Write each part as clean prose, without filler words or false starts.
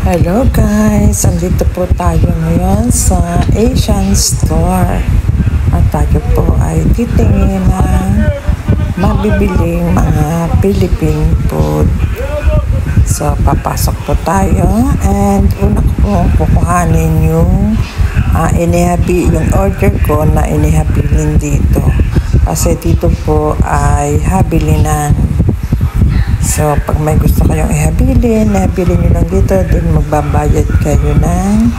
Hello guys! Andito po tayo ngayon sa Asian Store. At tayo po ay titingin ng mabibiling mga Philippine food. So, papasok po tayo and una ko po kukuhanin yung yung order ko na inihabilin dito. Kasi dito po ay habilinan. So, pag may gusto kayong ihabilin nyo lang dito, din magbabayad kayo ng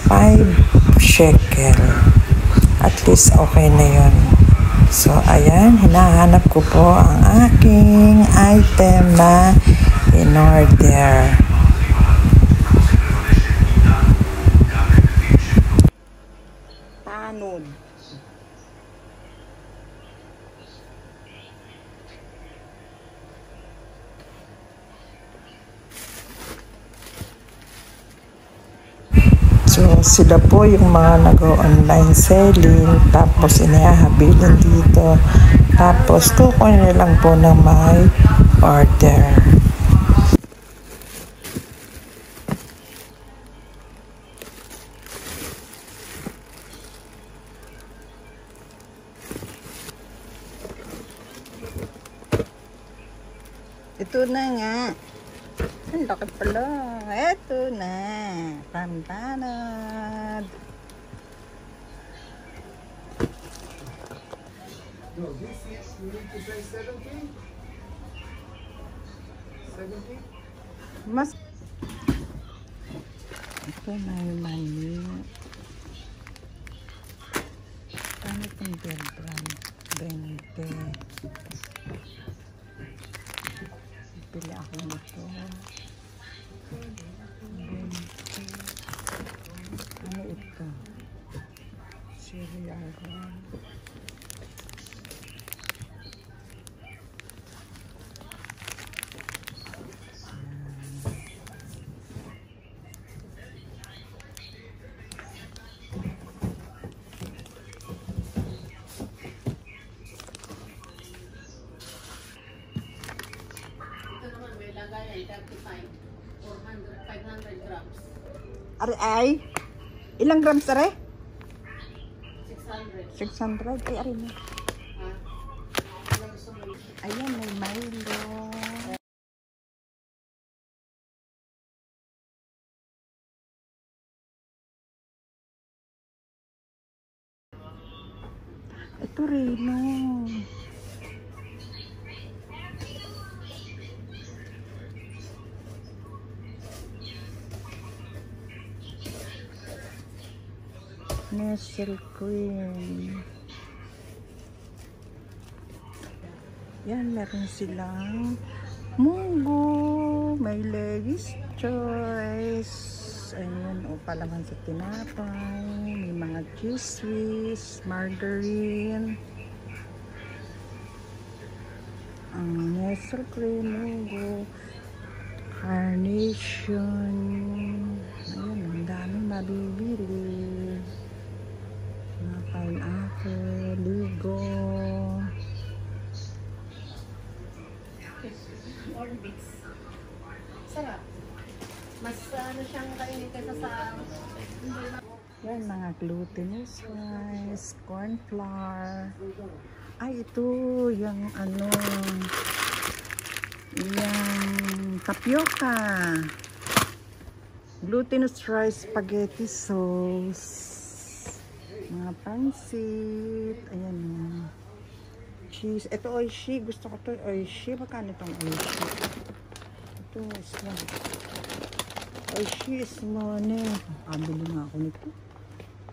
5 shekel. At least okay na yun. So, ayan, hinahanap ko po ang aking item na in-order. Tanod. So, sila po yung mga nag-online selling, tapos inihahabilin dito, tapos kukunin lang po ng may order. Ito na nga. Ang laki pala. Ito na. Pantanad. No, this is, you need to say 70? 70? Mas. Ito na yung mani. Ano itong brand? 20. Pili ako nito. Ano ito? Cereal one. $35, 500 grams. Are ay? Ilang grams are? 600. 600? Ay, are na. Ayan, may Milo. Ito Reno. Nestle cream. Yan, meron silang munggo, may Lady's Choice. Ayun, o palaman sa tinapay. May mga cheese whiz, margarine. Ang Nestle cream, munggo, carnation. Ayun, ang daming mabibili. Pineapple, ligo. Orbix. Sarap. Mas ano siyang kainin kaysa sa... Yan, mga glutinous rice, corn flour. Ay, ito, yung ano, yung tapioca. Glutinous rice spaghetti sauce. Mga pansit. Ayan. Cheese. Ito oishi. Gusto ko ito oishi. Magkano itong oishi? Ito is one. Oishi is money. Kabili nga ako nito.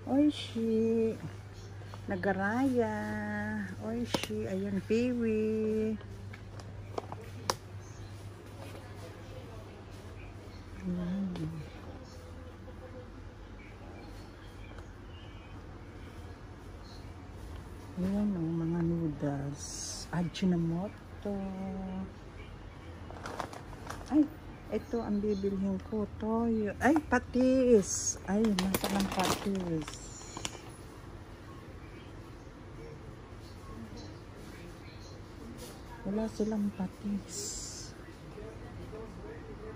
Oishi. Nagaraya. Oishi. Ayan. Piwi. Ayan. Ayan o, mga noodles. Ajinomoto. Ay, ito ang bibilhin ko. Toyo. Ay, patis. Ay, nasa ng patis. Wala silang patis.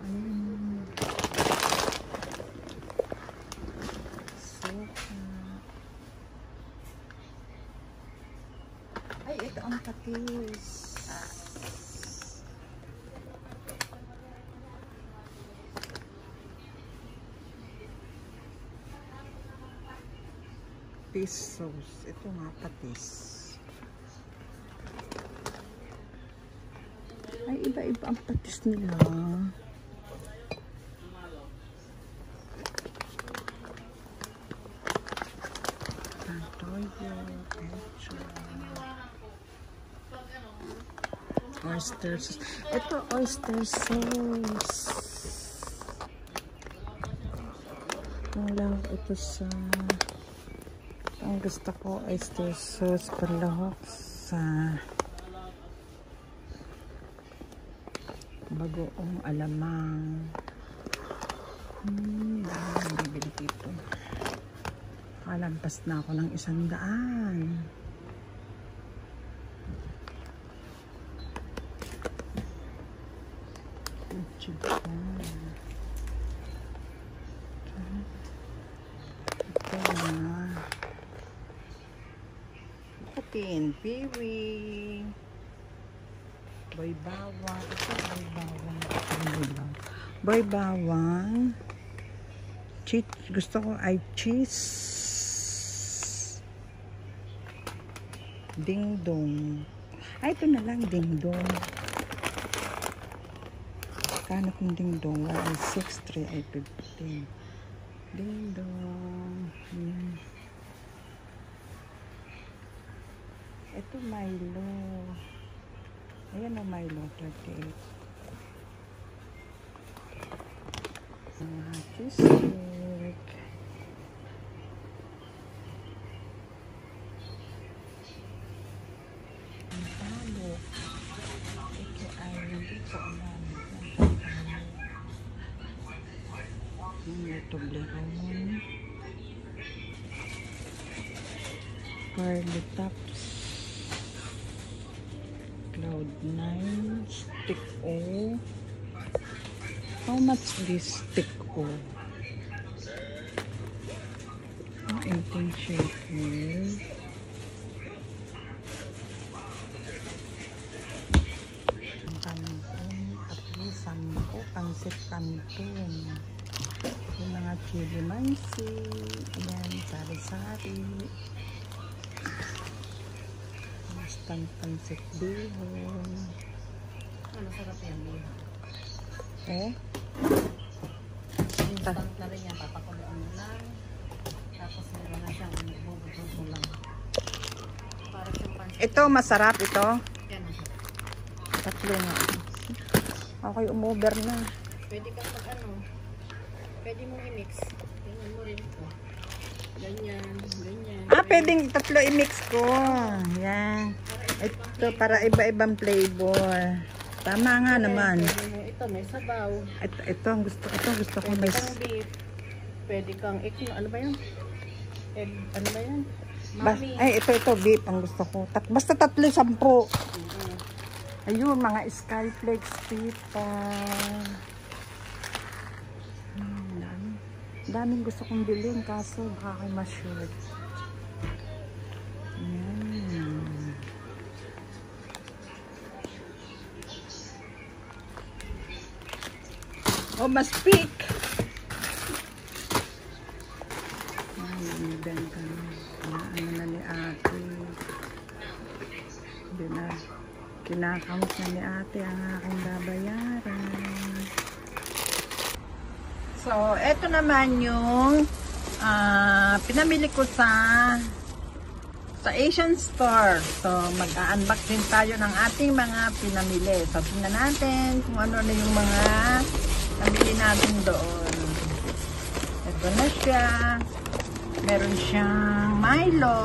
Ayun. fish sauce. Ito nga, patis. Ay, iba-iba ang patis nila. Oyster sauce. Ito, oyster sauce. Ang ito sa... Ang gusto ko, oyster sauce palahok sa bagoong alamang. Dahil bibili dito. Kalampas na ako ng 100. Piwi, boy bawang, ito boy bawang, cheese, gusto ko ay cheese, ding dong, ay ito na lang ding dong, kano kung ding dong, 163 ay 15, ding dong, yan. Ito Milo. Ayan o Milo, 38. Cheesecake. Ang talo. Ito ay hindi ko alam. Ito Toblerone. Curly Tops. Cloud9 stick O. How much this stick O? 18 shaker. Kanton, tapos 10 pansit kanton. Yung mga chili mansi, yan, sari-sari. Pansit bihon. Ano sarap yan, bihon? Eh? Instant na rin yan, papakuloan mo lang. Tapos meron na siyang bububog mo lang. Para siyang pansit. Ito, masarap ito. Yan, masarap. Tatlo nga. Okay, umover na. Pwede kang pwede mong i-mix. Tingnan mo rin ito. Ganyan, ganyan. Pwedeng tatlo i-mix ko. Yan. Ito, para iba-ibang flavor. Tama nga naman. Ito, may sabaw. Ito ang gusto ko. Pwede kang beef. Pwede kang ano ba yan? Egg, ano ba yan? Mami. Ay, ito, beef ang gusto ko. Basta 3-10. Ayun, mga skyflakes, tita. Daming gusto kong bilhin, kaso baka kayo ma-short. Oh, mas peak! Ay, benta na. Ano na ni ate. Hindi na. Kinakamot na ni ate ang aking babayaran. So, eto naman yung pinamili ko sa Asian Store. So, mag-unbox din tayo ng ating mga pinamili. So, tingnan natin kung ano na yung mga nabili natin doon. Ito na siya. Meron siyang Milo.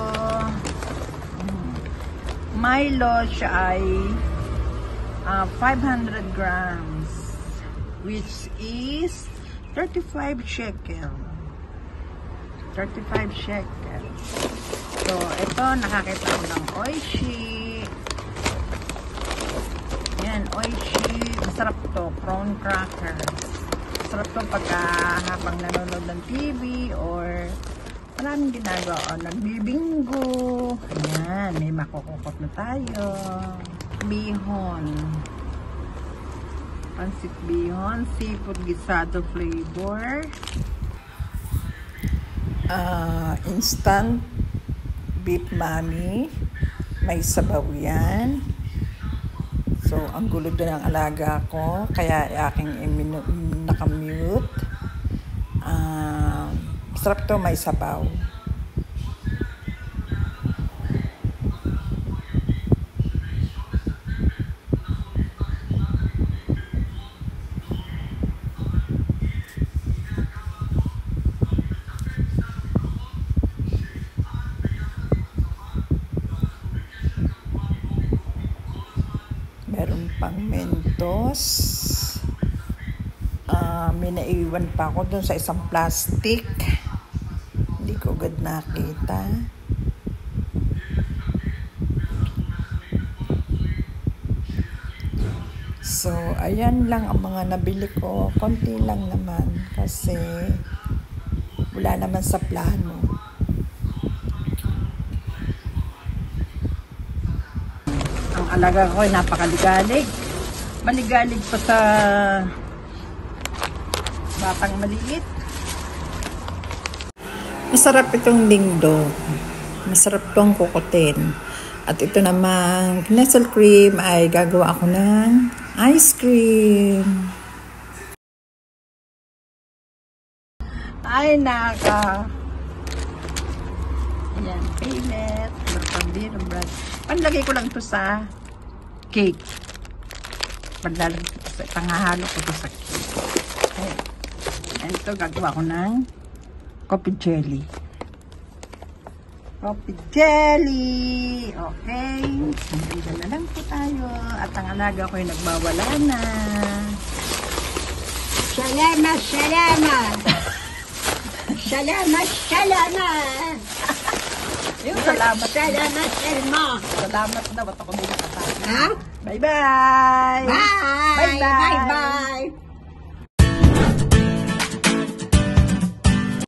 Milo siya ay 500 grams, which is 35 shekel. 35 shekel. So, ito, nakakita ko ng Oishi. Yan, Oishi. Masarap to, prawn crackers. Masarap to pagka habang nanonood ng TV or maraming ginagawa. Nagbibinggo. Ayan, may makukukot na tayo. Bihon. Pansit bihon, seafood gisado flavor. Instant beef mami. May sabaw yan. So, ang gulo doon ang alaga ko. Kaya aking nakamute. Sarap to, may sabaw. Meron pang Mentos. May naiwan pa ako dun sa isang plastic. Hindi ko agad nakita. So, ayan lang ang mga nabili ko. Konti lang naman kasi wala naman sa plano. Ang alaga ko ay napakaligalig. Maligalig pa sa batang maliit. Masarap itong dingdong. Masarap itong kukutin. At ito namang Nestle cream ay gagawa ako ng ice cream. Ay, naka. Ayan, peanut. Pambiro, bread. Panlagay ko lang to sa cake. Panlalagay ko sa panghahalo ko to sa cake. Ayan. Ayan, ito gagawa ko ng coffee jelly. Coffee jelly! Okay. Hanggang na lang po tayo. At ang alaga ko ay nagbawala na. Salamat, salamat. Salamat, salamat. Yung salamat. Salamat, Selma. Salamat daw at ako din nakatawa. Ha? Bye-bye! Bye! Bye-bye! Bye-bye!